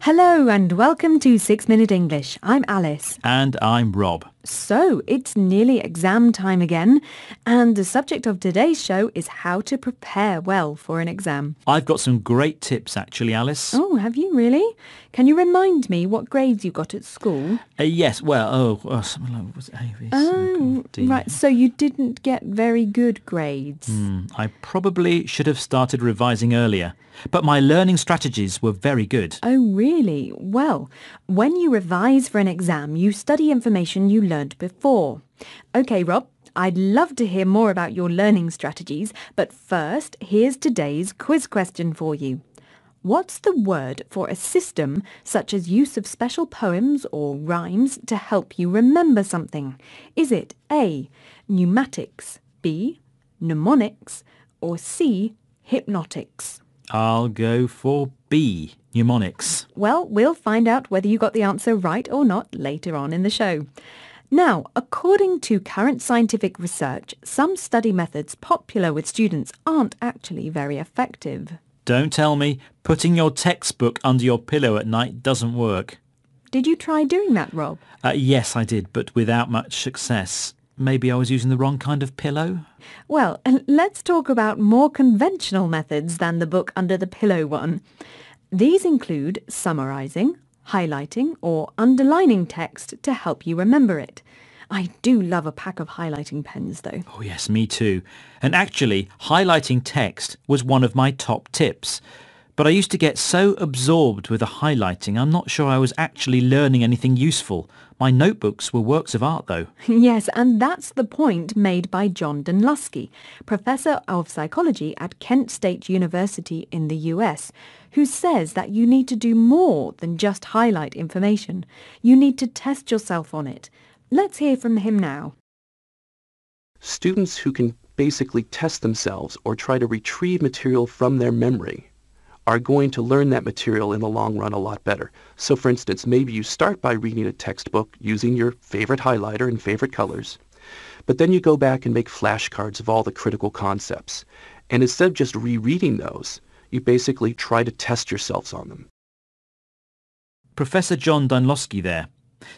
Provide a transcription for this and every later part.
Hello and welcome to 6 Minute English. I'm Alice. And I'm Rob. So, it's nearly exam time again, and the subject of today's show is how to prepare well for an exam. I've got some great tips actually, Alice. Oh, have you really? Can you remind me what grades you got at school? Yes, something like, was it A, B, C, Oh, D? right, so you didn't get very good grades. I probably should have started revising earlier, but my learning strategies were very good. Oh, really? Well, when you revise for an exam, you study information you learned before. Okay, Rob, I'd love to hear more about your learning strategies, but first, here's today's quiz question for you. What's the word for a system such as use of special poems or rhymes to help you remember something? Is it A, pneumatics, B, mnemonics, or C, hypnotics? I'll go for B, mnemonics. Well, we'll find out whether you got the answer right or not later on in the show. Now, according to current scientific research, some study methods popular with students aren't actually very effective. Don't tell me putting your textbook under your pillow at night doesn't work. Did you try doing that, Rob? Yes, I did, but without much success. Maybe I was using the wrong kind of pillow? Well, let's talk about more conventional methods than the book under the pillow one. These include summarizing, highlighting, or underlining text to help you remember it. I do love a pack of highlighting pens, though. Oh yes, me too. And actually, highlighting text was one of my top tips. But I used to get so absorbed with the highlighting, I'm not sure I was actually learning anything useful. My notebooks were works of art, though. Yes, and that's the point made by John Dunlosky, Professor of Psychology at Kent State University in the US, who says that you need to do more than just highlight information. You need to test yourself on it. Let's hear from him now. Students who can basically test themselves or try to retrieve material from their memory are going to learn that material in the long run a lot better. So for instance, maybe you start by reading a textbook using your favorite highlighter and favorite colors, but then you go back and make flashcards of all the critical concepts. And instead of just rereading those, you basically try to test yourselves on them. Professor John Dunlosky there.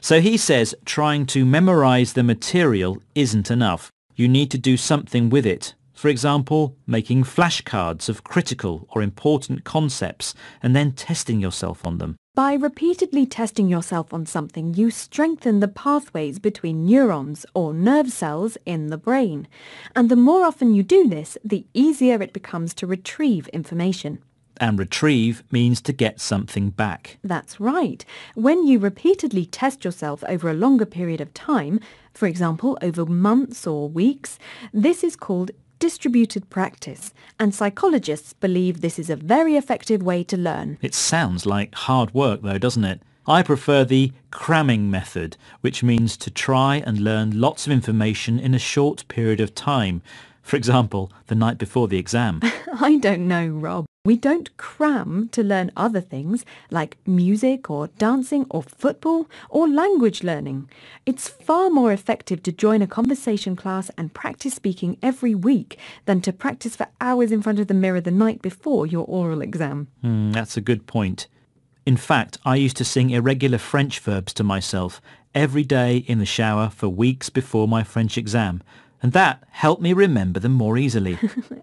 So he says trying to memorize the material isn't enough. You need to do something with it. For example, making flashcards of critical or important concepts and then testing yourself on them. By repeatedly testing yourself on something, you strengthen the pathways between neurons or nerve cells in the brain. And the more often you do this, the easier it becomes to retrieve information. And retrieve means to get something back. That's right. When you repeatedly test yourself over a longer period of time, for example, over months or weeks, this is called distributed practice, and psychologists believe this is a very effective way to learn. It sounds like hard work though, doesn't it? I prefer the cramming method, which means to try and learn lots of information in a short period of time. For example, the night before the exam. I don't know, Rob. We don't cram to learn other things like music or dancing or football or language learning. It's far more effective to join a conversation class and practice speaking every week than to practice for hours in front of the mirror the night before your oral exam. That's a good point. In fact, I used to sing irregular French verbs to myself every day in the shower for weeks before my French exam, and that helped me remember them more easily.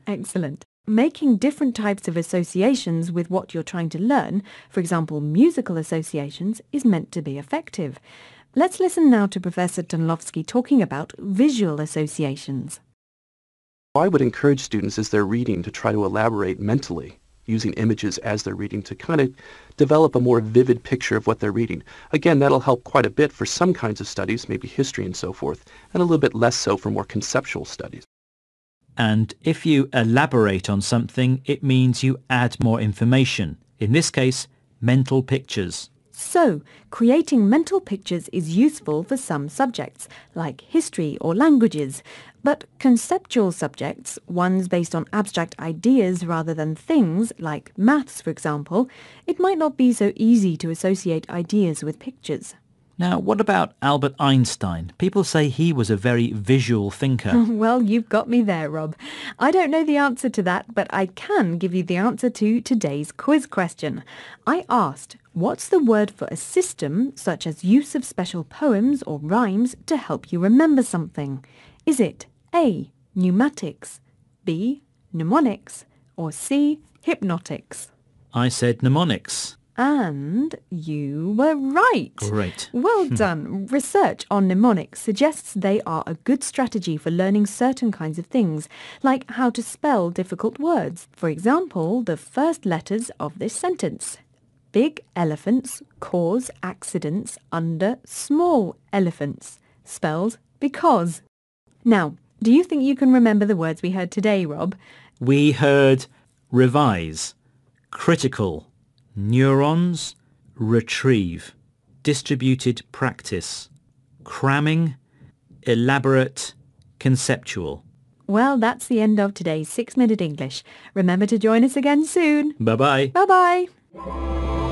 Excellent. Making different types of associations with what you're trying to learn, for example musical associations, is meant to be effective. Let's listen now to Professor Dunlosky talking about visual associations. I would encourage students as they're reading to try to elaborate mentally using images as they're reading to kind of develop a more vivid picture of what they're reading. Again, that'll help quite a bit for some kinds of studies, maybe history and so forth, and a little bit less so for more conceptual studies. And if you elaborate on something, it means you add more information. In this case, mental pictures. So, creating mental pictures is useful for some subjects, like history or languages. But conceptual subjects, ones based on abstract ideas rather than things, like maths, for example, it might not be so easy to associate ideas with pictures. Now, what about Albert Einstein? People say he was a very visual thinker. Well, you've got me there, Rob. I don't know the answer to that, but I can give you the answer to today's quiz question. I asked, What's the word for a system, such as use of special poems or rhymes to help you remember something? Is it A, pneumatics, B, mnemonics, or C, hypnotics? I said mnemonics. And you were right. Great. Well done. Research on mnemonics suggests they are a good strategy for learning certain kinds of things, like how to spell difficult words. For example, the first letters of this sentence. Big elephants cause accidents under small elephants. Spelled because. Now, do you think you can remember the words we heard today, Rob? We heard revise, critical, neurons, retrieve, distributed practice, cramming, elaborate, conceptual. Well, that's the end of today's 6-Minute English. Remember to join us again soon. Bye-bye. Bye-bye.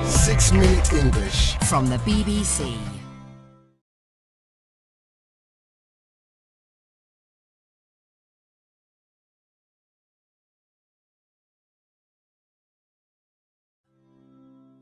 6-Minute English from the BBC.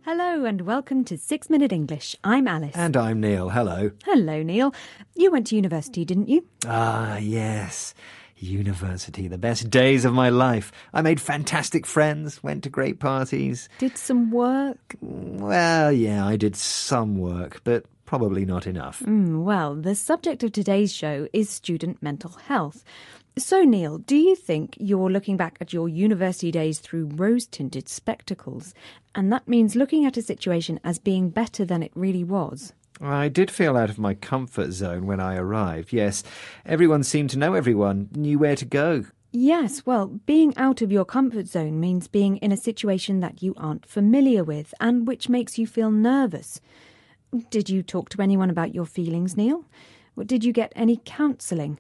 Hello and welcome to 6-Minute English. I'm Alice. And I'm Neil. Hello. Hello, Neil. You went to university, didn't you? Ah, yes. University, the best days of my life. I made fantastic friends, went to great parties. Did some work? Well, yeah, I did some work, but probably not enough. Well, the subject of today's show is student mental health. So, Neil, do you think you're looking back at your university days through rose-tinted spectacles, and that means looking at a situation as being better than it really was? I did feel out of my comfort zone when I arrived, yes. Everyone seemed to know everyone, knew where to go. Yes, well, being out of your comfort zone means being in a situation that you aren't familiar with and which makes you feel nervous. Did you talk to anyone about your feelings, Neil? Did you get any counselling?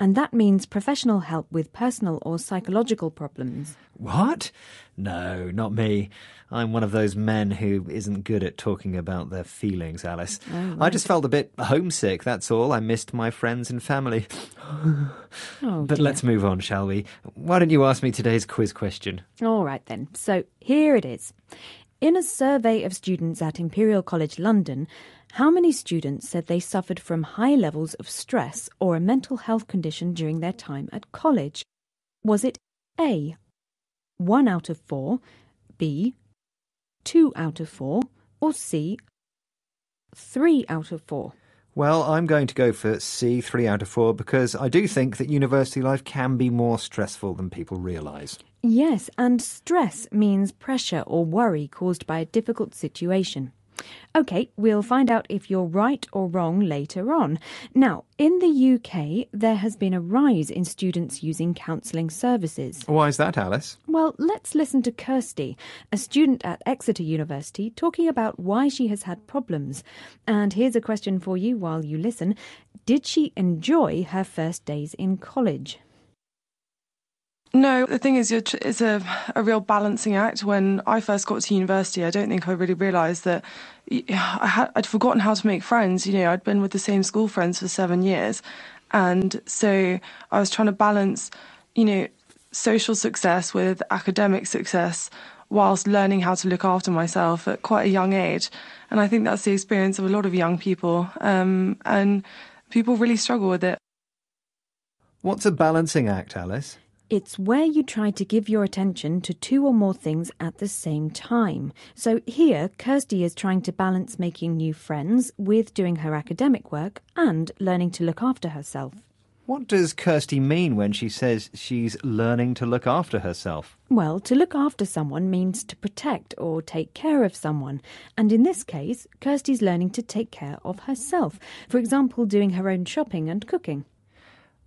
And that means professional help with personal or psychological problems. What? No, not me. I'm one of those men who isn't good at talking about their feelings, Alice. Oh, right. I just felt a bit homesick, that's all. I missed my friends and family. But dear. let's move on, shall we? Why don't you ask me today's quiz question? All right then. So here it is. In a survey of students at Imperial College London, how many students said they suffered from high levels of stress or a mental health condition during their time at college? Was it A, 1 out of 4, B, 2 out of 4, or C, 3 out of 4? Well, I'm going to go for C, 3 out of 4, because I do think that university life can be more stressful than people realise. Yes, and stress means pressure or worry caused by a difficult situation. OK, we'll find out if you're right or wrong later on. Now, in the UK, there has been a rise in students using counselling services. Why is that, Alice? Well, let's listen to Kirsty, a student at Exeter University, talking about why she has had problems. And here's a question for you while you listen. Did she enjoy her first days in college? No, the thing is, it's a real balancing act. When I first got to university, I don't think I really realised that I'd forgotten how to make friends. You know, I'd been with the same school friends for 7 years. And so I was trying to balance, you know, social success with academic success whilst learning how to look after myself at quite a young age. And I think that's the experience of a lot of young people. And people really struggle with it. What's a balancing act, Alice? It's where you try to give your attention to 2 or more things at the same time. So here, Kirsty is trying to balance making new friends with doing her academic work and learning to look after herself. What does Kirsty mean when she says she's learning to look after herself? Well, to look after someone means to protect or take care of someone. And in this case, Kirsty's learning to take care of herself. For example, doing her own shopping and cooking.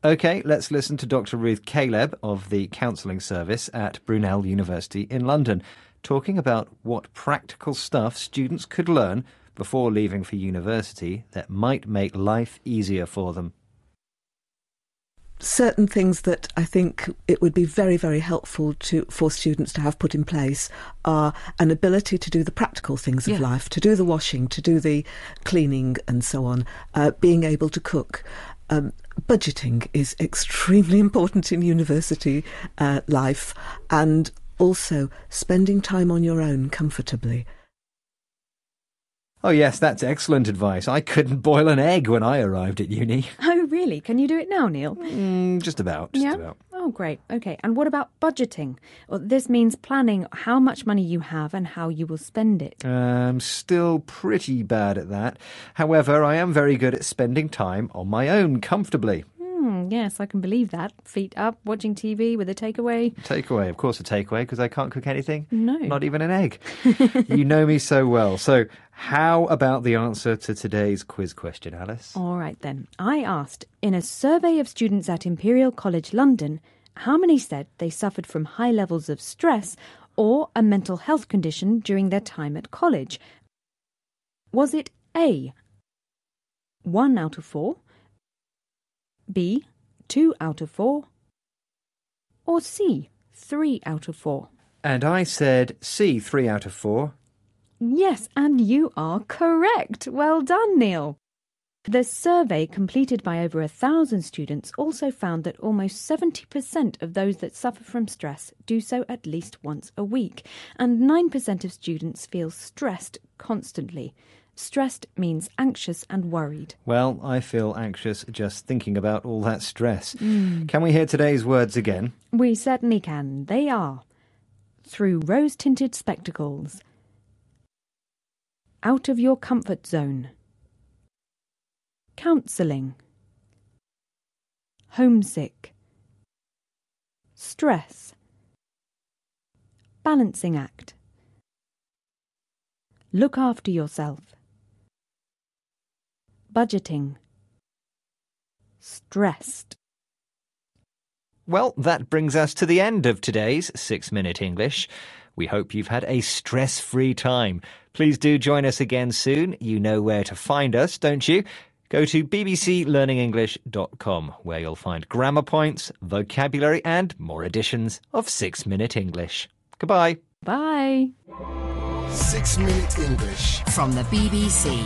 OK, let's listen to Dr. Ruth Caleb of the Counselling Service at Brunel University in London, talking about what practical stuff students could learn before leaving for university that might make life easier for them. Certain things that I think it would be very, very helpful for students to have put in place are an ability to do the practical things of life, to do the washing, to do the cleaning and so on, being able to cook. Budgeting is extremely important in university life, and also spending time on your own comfortably. Oh yes, that's excellent advice. I couldn't boil an egg when I arrived at uni. Oh, really? Can you do it now, Neil? Just about. Oh, great. Okay. And what about budgeting? Well, this means planning how much money you have and how you will spend it. Still pretty bad at that. However, I am very good at spending time on my own comfortably. Yes, I can believe that. Feet up, watching TV with a takeaway. Takeaway, of course a takeaway, because I can't cook anything. No. Not even an egg. You know me so well. So how about the answer to today's quiz question, Alice? All right then. I asked, in a survey of students at Imperial College London, how many said they suffered from high levels of stress or a mental health condition during their time at college? Was it A, 1 out of 4, B, 2 out of 4, or C, 3 out of 4? And I said C, 3 out of 4. Yes, and you are correct. Well done, Neil. The survey completed by over 1,000 students also found that almost 70% of those that suffer from stress do so at least once a week, and 9% of students feel stressed constantly. Stressed means anxious and worried. Well, I feel anxious just thinking about all that stress. Can we hear today's words again? We certainly can. They are: through rose-tinted spectacles, out of your comfort zone, counselling, homesick, stress, balancing act, look after yourself, budgeting, stressed. Well, that brings us to the end of today's 6-Minute English. We hope you've had a stress-free time. Please do join us again soon. You know where to find us, don't you? Go to bbclearningenglish.com, where you'll find grammar points, vocabulary and more editions of 6-Minute English. Goodbye. Bye. 6 Minute English from the BBC.